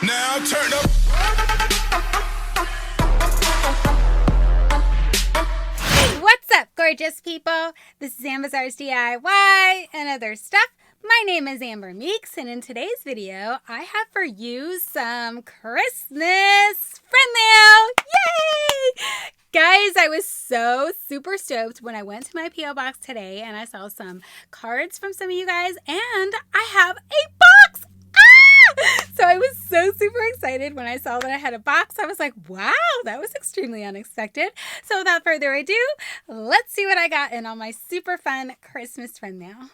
Now turn up. What's up, gorgeous people? This is Amazar's DIY and other stuff. My name is Amber Meeks, and in today's video, I have for you some Christmas friend mail. Yay! Guys, I was so super stoked when I went to my P.O. box today and I saw some cards from some of you guys, and I have a box! So I was so super excited when I saw that I had a box. I was like, wow, that was extremely unexpected. So without further ado, let's see what I got in all my super fun Christmas friend mail.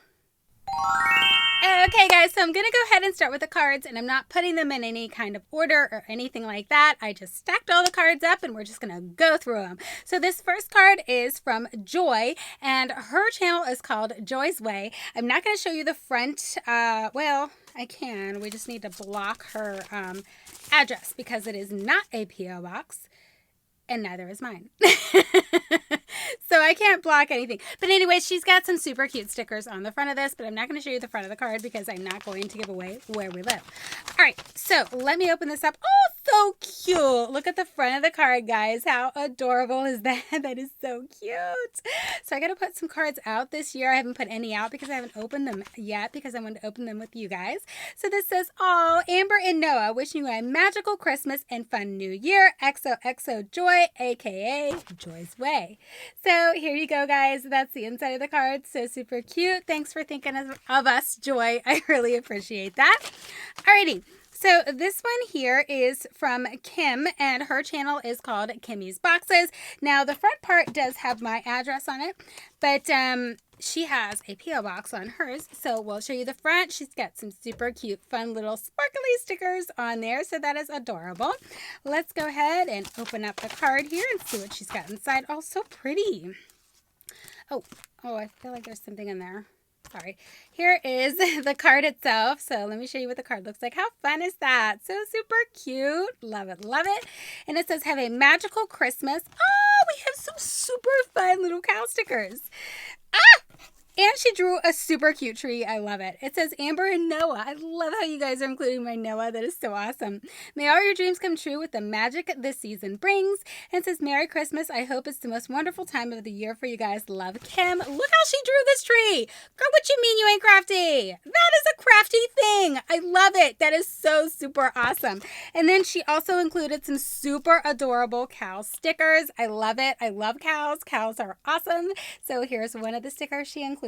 Okay guys, so I'm going to go ahead and start with the cards, and I'm not putting them in any kind of order or anything like that. I just stacked all the cards up and we're just going to go through them. So this first card is from Joy, and her channel is called Joy's Way. I'm not going to show you the front, well, I can. We just need to block her address because it is not a P.O. box. And neither is mine. So I can't block anything. But anyway, she's got some super cute stickers on the front of this, but I'm not going to show you the front of the card because I'm not going to give away where we live. All right, so let me open this up. Oh, so cute. Look at the front of the card, guys. How adorable is that? That is so cute. So I got to put some cards out this year. I haven't put any out because I haven't opened them yet because I wanted to open them with you guys. So this says, "Oh, Amber and Noah, wishing you a magical Christmas and fun new year. XOXO Joy, aka Joy's Way." So here you go, guys. That's the inside of the card. So super cute. Thanks for thinking of us, Joy. I really appreciate that. Alrighty. So this one here is from Kim, and her channel is called Kimmy's Boxes. Now the front part does have my address on it, but she has a P.O. box on hers. So we'll show you the front. She's got some super cute, fun little sparkly stickers on there. So that is adorable. Let's go ahead and open up the card here and see what she's got inside. Oh, so pretty. Oh, I feel like there's something in there. Sorry. Here is the card itself. So let me show you what the card looks like. How fun is that? So super cute. Love it. Love it. And it says, "Have a magical Christmas." Oh, we have some super fun little cow stickers. And she drew a super cute tree. I love it. It says, "Amber and Noah." I love how you guys are including my Noah. That is so awesome. "May all your dreams come true with the magic this season brings." And it says, "Merry Christmas. I hope it's the most wonderful time of the year for you guys. Love, Kim." Look how she drew this tree. Girl, what you mean you ain't crafty? That is a crafty thing. I love it. That is so super awesome. And then she also included some super adorable cow stickers. I love it. I love cows. Cows are awesome. So here's one of the stickers she included.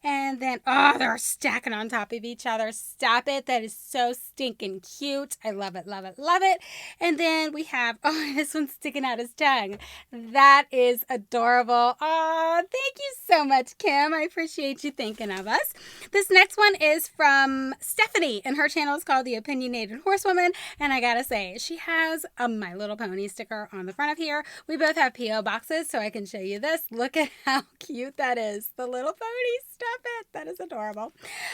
And then, oh, they're stacking on top of each other. Stop it. That is so stinking cute. I love it, love it, love it. And then we have, oh, this one's sticking out his tongue. That is adorable. Oh, thank you so much, Kim. I appreciate you thinking of us. This next one is from Stephanie, and her channel is called The Opinionated Horsewoman. And I gotta say, she has a My Little Pony sticker on the front of here. We both have P.O. boxes, so I can show you this. Look at how cute that is. The little pony. Stop it. That is adorable.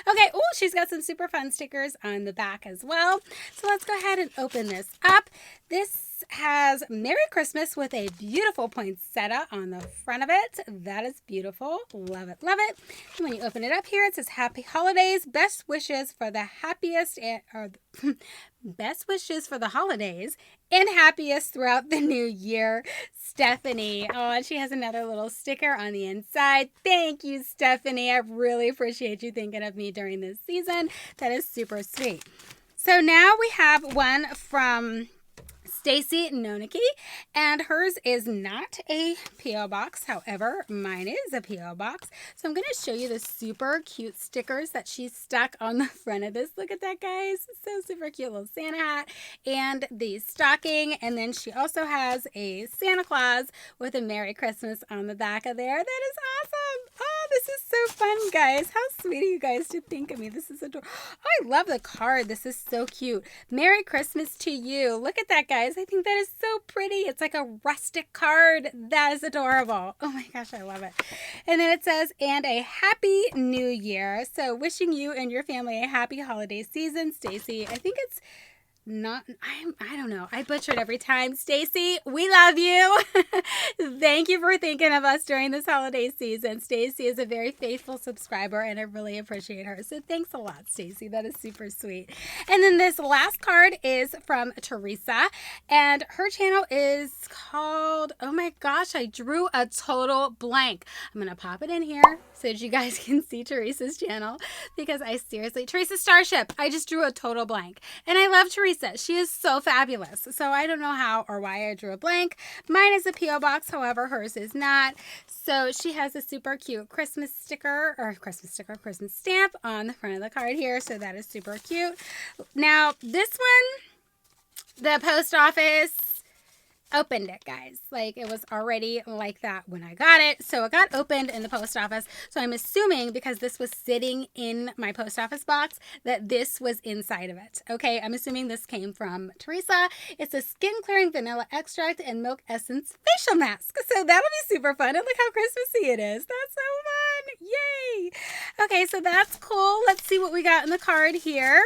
Okay. Oh, she's got some super fun stickers on the back as well. So let's go ahead and open this up. This has "Merry Christmas" with a beautiful poinsettia on the front of it. That is beautiful. Love it. Love it. And when you open it up here, it says, "Happy Holidays. Best wishes for the happiest best wishes for the holidays and happiest throughout the new year, Stephanie." Oh, and she has another little sticker on the inside. Thank you, Stephanie. I really appreciate you thinking of me during this season. That is super sweet. So now we have one from Stacie Noniki, and hers is not a P.O. box. However, mine is a P.O. box. So I'm going to show you the super cute stickers that she stuck on the front of this. Look at that, guys. So super cute little Santa hat and the stocking. And then she also has a Santa Claus with a "Merry Christmas" on the back of there. That is awesome. Oh, this is so fun, guys. How sweet of you guys to think of me. This is adorable. Oh, I love the card. This is so cute. "Merry Christmas to you." Look at that, guys. I think that is so pretty. It's like a rustic card. That is adorable. Oh my gosh, I love it. And then it says, "And a happy new year." So wishing you and your family a happy holiday season, Stacie. I think it's I don't know. I butchered every time. Stacie, we love you. Thank you for thinking of us during this holiday season. Stacie is a very faithful subscriber and I really appreciate her. So thanks a lot, Stacie. That is super sweet. And then this last card is from Teresa and her channel is called, oh my gosh, I drew a total blank. I'm going to pop it in here so that you guys can see Teresa's channel because I seriously, Teresa Starship, I just drew a total blank. And I love Teresa. She is so fabulous. So I don't know how or why I drew a blank. Mine is a P.O. box, however, hers is not. So she has a super cute Christmas stamp on the front of the card here. So that is super cute. Now, this one, the post office opened it, guys. Like, it was already like that when I got it. So it got opened in the post office. So I'm assuming because this was sitting in my post office box that this was inside of it. Okay, I'm assuming this came from Teresa. It's a skin clearing vanilla extract and milk essence facial mask. So that'll be super fun. And look how Christmassy it is. That's so fun. Yay. Okay, so that's cool. Let's see what we got in the card here.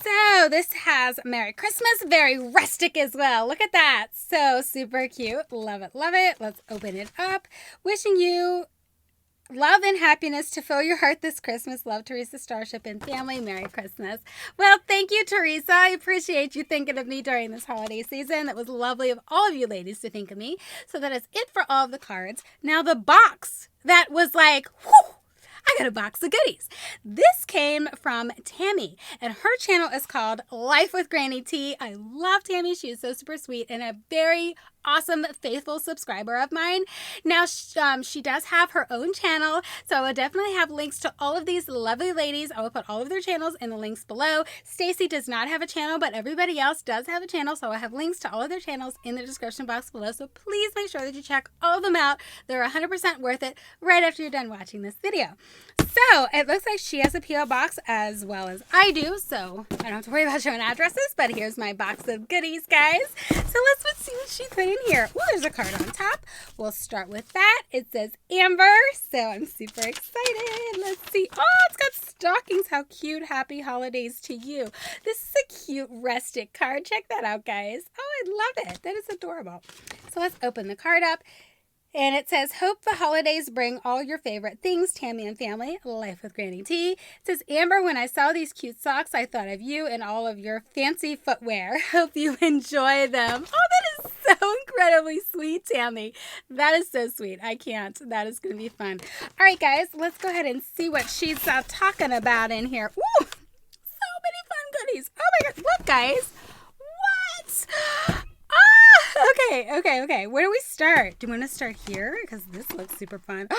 So this has Merry Christmas, very rustic as well. Look at that. So super cute. Love it, love it. Let's open it up. Wishing you love and happiness to fill your heart this Christmas. Love, Teresa Starship and family. Merry Christmas. Well, thank you, Teresa. I appreciate you thinking of me during this holiday season. That was lovely of all of you ladies to think of me. So that is it for all of the cards. Now the box that was like, whew, I got a box of goodies. This came from Tami, and her channel is called Life with Granny T. I love Tami. She is so super sweet and a very awesome, faithful subscriber of mine. Now, she does have her own channel, so I will definitely have links to all of these lovely ladies. I will put all of their channels in the links below. Stacie does not have a channel, but everybody else does have a channel, so I have links to all of their channels in the description box below, so please make sure that you check all of them out. They're 100% worth it right after you're done watching this video. So, it looks like she has a P.O. box as well as I do, so I don't have to worry about showing addresses, but here's my box of goodies, guys. So let's see what she put in here. Oh, there's a card on top. We'll start with that. It says Amber, so I'm super excited. Let's see. Oh, it's got stockings. How cute. Happy holidays to you. This is a cute rustic card. Check that out, guys. Oh, I love it. That is adorable. So let's open the card up. And it says, hope the holidays bring all your favorite things, Tami and family, Life with Granny T. It says, Amber, when I saw these cute socks, I thought of you and all of your fancy footwear. Hope you enjoy them. Oh, that is so incredibly sweet, Tami. That is so sweet. I can't. That is going to be fun. All right, guys, let's go ahead and see what she's talking about in here. Ooh, so many fun goodies. Oh, my God. Look, guys. What? Okay. Where do we start? Do you want to start here? Because this looks super fun.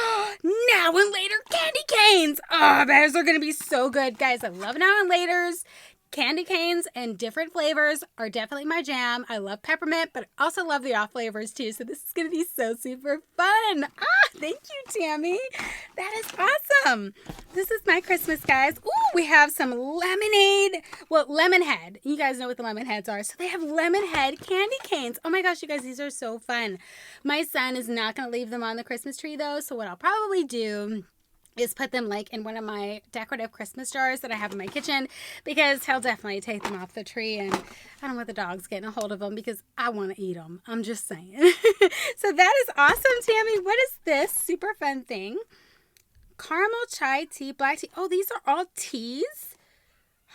Now and later candy canes. Oh, those are going to be so good. Guys, I love now and laters. Candy canes and different flavors are definitely my jam. I love peppermint, but I also love the off flavors too. So this is going to be so super fun. Thank you, Tami. That is awesome. This is my Christmas, guys. Ooh, we have some lemonade. Well, lemon head. You guys know what the lemon heads are. So they have lemon head candy canes. Oh my gosh, you guys, these are so fun. My son is not going to leave them on the Christmas tree though. So what I'll probably do is put them like in one of my decorative Christmas jars that I have in my kitchen because he'll definitely take them off the tree and I don't want the dogs getting a hold of them because I want to eat them. I'm just saying. So that is awesome, Tami. What is this super fun thing? Caramel chai tea, black tea. Oh, these are all teas.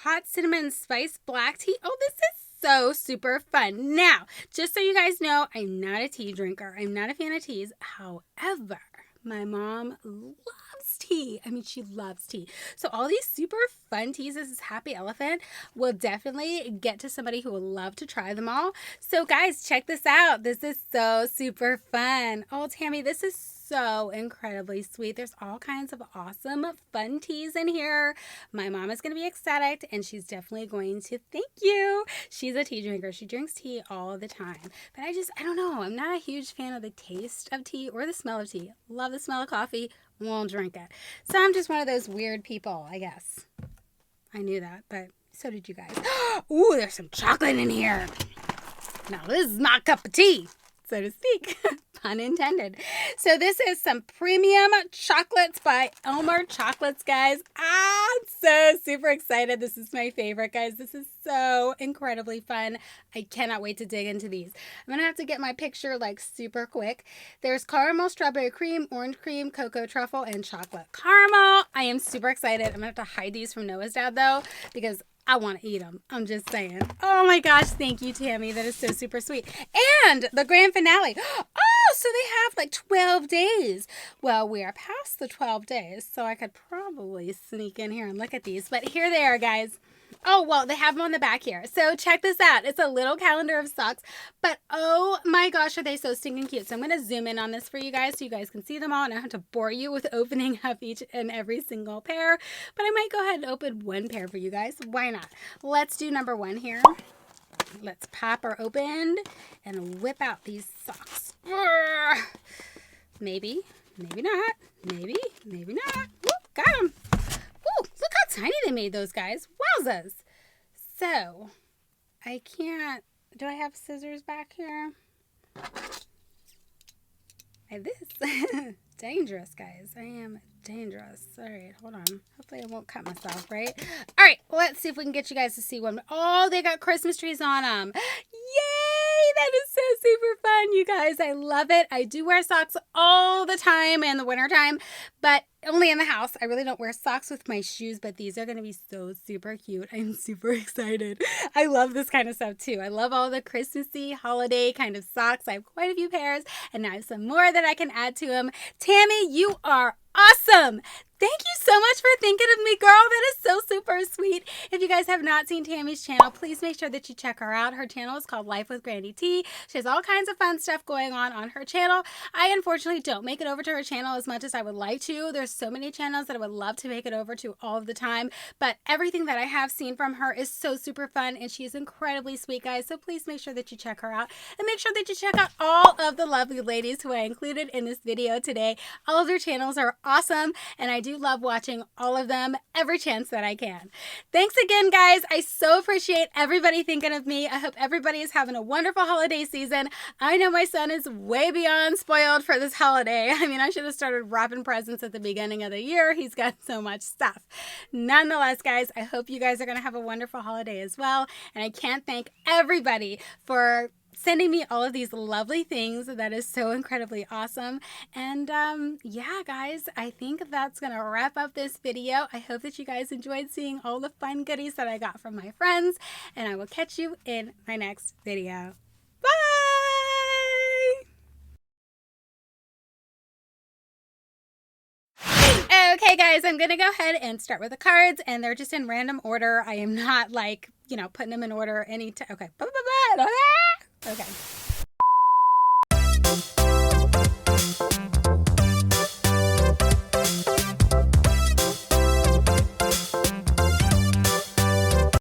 Hot cinnamon spice black tea. Oh, this is so super fun. Now, just so you guys know, I'm not a tea drinker. I'm not a fan of teas. However, my mom loves tea. I mean, she loves tea. So all these super fun teas, this is Happy Elephant, will definitely get to somebody who will love to try them all. So guys, check this out. This is so super fun. Oh, Tami, this is so incredibly sweet. There's all kinds of awesome fun teas in here. My mom is going to be ecstatic and she's definitely going to thank you. She's a tea drinker. She drinks tea all the time. But I don't know. I'm not a huge fan of the taste of tea or the smell of tea. Love the smell of coffee. Won't drink it. So I'm just one of those weird people, I guess. I knew that, but so did you guys. Ooh, there's some chocolate in here. Now this is my cup of tea, so to speak. Pun intended. So this is some premium chocolates by Elmer Chocolates, guys. I'm so super excited. This is my favorite, guys. This is so incredibly fun. I cannot wait to dig into these. I'm going to have to get my picture like super quick. There's caramel, strawberry cream, orange cream, cocoa truffle, and chocolate caramel. I am super excited. I'm going to have to hide these from Noah's dad though, because I want to eat them. I'm just saying. Oh my gosh. Thank you, Tami. That is so super sweet. And the grand finale. Oh, so they have like 12 days. Well, we are past the 12 days, so I could probably sneak in here and look at these. But here they are, guys. Oh, well, they have them on the back here. So check this out. It's a little calendar of socks. But oh my gosh, are they so stinking cute. So I'm going to zoom in on this for you guys so you guys can see them all. And I don't have to bore you with opening up each and every single pair. But I might go ahead and open one pair for you guys. Why not? Let's do number one here. Let's pop her open and whip out these socks. Maybe, maybe not. Maybe, maybe not. Whoop, got them. Woo, look how tiny they made those guys. Wowzas. So, I can't... Do I have scissors back here? Like this. Dangerous, guys. I am dangerous. All right, hold on. Hopefully I won't cut myself, right? All right, let's see if we can get you guys to see one. Oh, they got Christmas trees on them. Yay! That is so super fun, you guys. I love it. I do wear socks all the time in the wintertime, but only in the house. I really don't wear socks with my shoes, but these are going to be so super cute. I'm super excited. I love this kind of stuff too. I love all the Christmassy holiday kind of socks. I have quite a few pairs, and now I have some more that I can add to them. Tami, you are awesome. Thank you so much for thinking of me, girl. That is so super sweet. If you guys have not seen Tami's channel, please make sure that you check her out. Her channel is called Life with Grandy T. She has all kinds of fun stuff going on her channel. I unfortunately don't make it over to her channel as much as I would like to. There's so many channels that I would love to make it over to all of the time, but everything that I have seen from her is so super fun, and she is incredibly sweet, guys. So please make sure that you check her out, and make sure that you check out all of the lovely ladies who I included in this video today. All of their channels are awesome, and I do love watching all of them every chance that I can. Thanks again, guys. I so appreciate everybody thinking of me. I hope everybody is having a wonderful holiday season. I know my son is way beyond spoiled for this holiday. I mean, I should have started wrapping presents at the beginning of the year. He's got so much stuff. Nonetheless, guys, I hope you guys are going to have a wonderful holiday as well. And I can't thank everybody for sending me all of these lovely things. That is so incredibly awesome. And yeah, guys, I think that's gonna wrap up this video. I hope that you guys enjoyed seeing all the fun goodies that I got from my friends, and I will catch you in my next video. Bye! Okay, guys, I'm gonna go ahead and start with the cards, and they're just in random order. I am not like, you know, putting them in order any time. Okay. Okay.